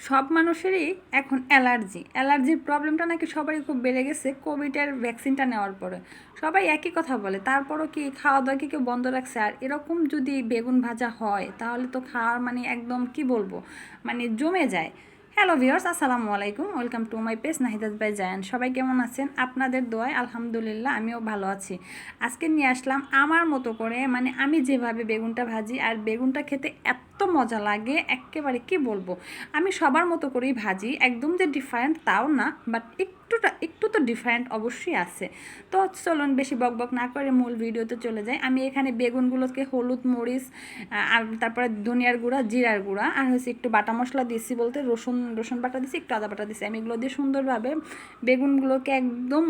সব মানুষেরই এখন অ্যালার্জির প্রবলেমটা নাকি সবারই খুব বেড়ে গেছে কোভিডের ভ্যাকসিনটা নেওয়ার পরে। সবাই একই কথা বলে, তারপরও কি খাওয়া দাওয়া কি কেউ বন্ধ রাখছে? আর এরকম যদি বেগুন ভাজা হয় তাহলে তো খাওয়ার মানে একদম কি বলবো, মানে জমে যায়। হ্যালো ভিউয়ার্স, আসসালামু আলাইকুম, welcome to my page Nahidat by Zayan. সবাই কেমন আছেন? আপনাদের দোয়ায় আলহামদুলিল্লাহ আমিও ভালো আছি। আজকে নিয়ে আসলাম আমার মতো করে, মানে আমি যেভাবে বেগুনটা ভাজি, আর বেগুনটা খেতে এত মজা লাগে একেবারে কি বলবো। আমি সবার মতো করেই ভাজি, একদম যে ডিফারেন্ট তাও না, বাট একটু তো ডিফারেন্ট অবশ্যই আছে। তো চলুন বেশি বকবক না করে মূল ভিডিওতে চলে যাই। আমি এখানে বেগুনগুলোকে হলুদ মরিচ আর তারপরে ধনিয়ার গুঁড়া জিরার গুঁড়া আর হচ্ছে একটু বাটা মশলা দিয়েছি, বলতে রসুন বাটা দিয়েছি, একটু আদা বাটা দিয়েছি। আমি এগুলো দিয়ে সুন্দরভাবে বেগুনগুলোকে একদম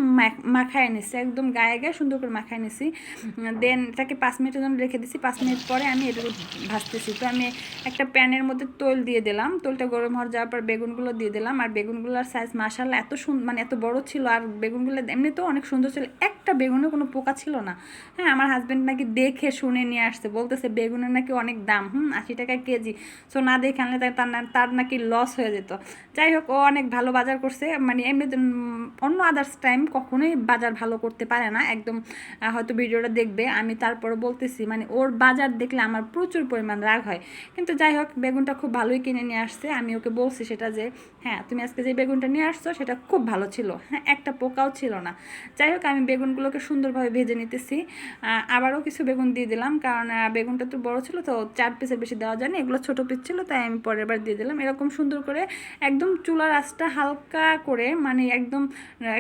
মাখায় নিছি, একদম গায়ে গায়ে সুন্দর করে মাখায় নিছি। দেন এটাকে 5 মিনিটের জন্য রেখে দিছি। 5 মিনিট পরে আমি এটাকে ভাজতেছি। তো আমি একটা প্যানের মধ্যে তেল দিয়ে দিলাম, তেলটা গরম হয়ে যাওয়ার পর বেগুনগুলো দিয়ে দিলাম। আর বেগুনগুলোর সাইজ মাশাআল্লাহ এত সুন্দর, মানে এত বড় ছিল, আর বেগুনগুলো এমনিতেও অনেক সুন্দর ছিল, একটা বেগুনে কোনো পোকা ছিল না। হ্যাঁ, আমার হাজব্যান্ড নাকি দেখে শুনে নিয়ে আসছে, বলতেছে বেগুনের নাকি অনেক দাম, 80 টাকা কেজি। সো না দেখে আনলে তার নাকি লস হয়ে যেত। যাই হোক, ও অনেক ভালো বাজার করছে, মানে এমনি অন্য আদার্স টাইম কখনোই বাজার ভালো করতে পারে না একদম। হয়তো ভিডিওটা দেখবে, আমি তারপরে বলতেছি, মানে ওর বাজার দেখলে আমার প্রচুর পরিমাণ রাগ হয়। কিন্তু যাই হোক, বেগুনটা খুব ভালোই কিনে নিয়ে আসছে। আমি ওকে বলছি সেটা যে, হ্যাঁ তুমি আজকে যে বেগুনটা নিয়ে আসছো সেটা খুব ভালো ছিল, হ্যাঁ একটা পোকাও ছিল না। যাই হোক, আমি বেগুনগুলোকে সুন্দরভাবে ভেজে নিতেছি। আবারও কিছু বেগুন দিয়ে দিলাম, কারণ বেগুনটা তো বড় ছিল, তো 4 পিসের বেশি দেওয়া যায়নি, এগুলো ছোটো পিস ছিল, তাই আমি পরের বার দিয়ে দিলাম। এরকম সুন্দর করে একদম চুলার আঁচটা হালকা করে, মানে একদম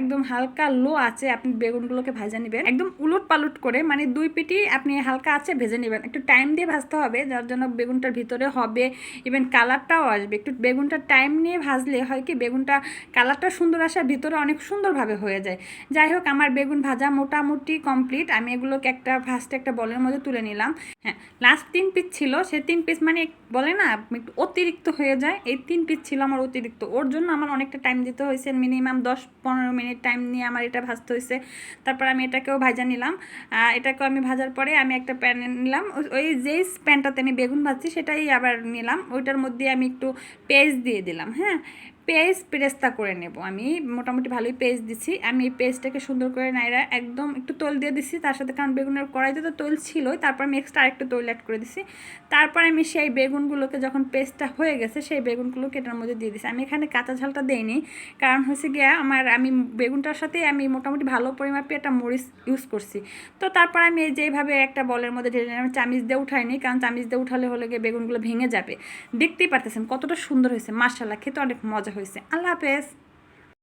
একদম হালকা লো আছে আপনি বেগুনগুলোকে ভাজা নেবেন, একদম উলট পালট করে, মানে 2 পিঠই আপনি হালকা আছে ভেজে নেবেন। একটু টাইম দিয়ে ভাজতে হবে, যার জন্য বেগুনটার ভিতরে হবে, ইভেন কালারটাও আসবে। একটু বেগুনটা টাইম নিয়ে ভাজলে হয় কি, বেগুনটা কালারটা সুন্দর আসে, ভিতরে অনেক সুন্দরভাবে হয়ে যায়। যাই হোক, আমার বেগুন ভাজা মোটামুটি কমপ্লিট। আমি এগুলোকে ফার্স্টে একটা বলের মধ্যে তুলে নিলাম। হ্যাঁ, লাস্ট 3 পিস ছিল, সে 3 পিস মানে বলে না একটু অতিরিক্ত হয়ে যায়, এই 3 পিস ছিল আমার অতিরিক্ত, ওর জন্য আমার অনেকটা টাইম দিতে হয়েছে, মিনিমাম 10-15 মিনিট টাইম নিয়ে আমার এটা ভাজতে হয়েছে। তারপর আমি এটাকেও ভাজা নিলাম। এটাকেও আমি ভাজার পরে আমি একটা প্যানে নিলাম, ওই যেই প্যানটাতে আমি বেগুন ভাজছি সেটাই আবার নিলাম, ওইটার মধ্যে আমি একটু পেস্ট দিয়ে দিলাম। হ্যাঁ, পেস্তা করে নেব আমি, মোটামুটি ভালোই পেস্ট দিছি। আমি এই পেস্টটাকে সুন্দর করে নাইরা একদম একটু তেল দিয়ে দিছি তার সাথে, কারণ বেগুনের কড়াইতে তো তেল ছিলই, তারপর আমি এক্সট্রা আরেকটু তেল অ্যাড করে দিছি। তারপর আমি সেই বেগুনগুলোকে, যখন পেস্টটা হয়ে গেছে, সেই বেগুনগুলোকে এটার মধ্যে দিয়ে দিছি। আমি এখানে কাঁচা ঝালটা দেইনি, কারণ হচ্ছে গিয়া আমি বেগুনটার সাথে আমি মোটামুটি ভালো পরিমাপে একটা মরিচ ইউজ করছি। তো তারপর আমি এই যেভাবে একটা বলের মধ্যে ঢেলে নিলাম, চামিচ দিয়ে উঠাইনি, কারণ চামিচ দিয়ে উঠালে হলে গিয়ে বেগুনগুলো ভেঙে যাবে। দেখতেই পারতেছেন কতটা সুন্দর হয়েছে, মাশাআল্লাহ খেতে অনেক মজা হয়েছে। আল্লাহ হাফেজ।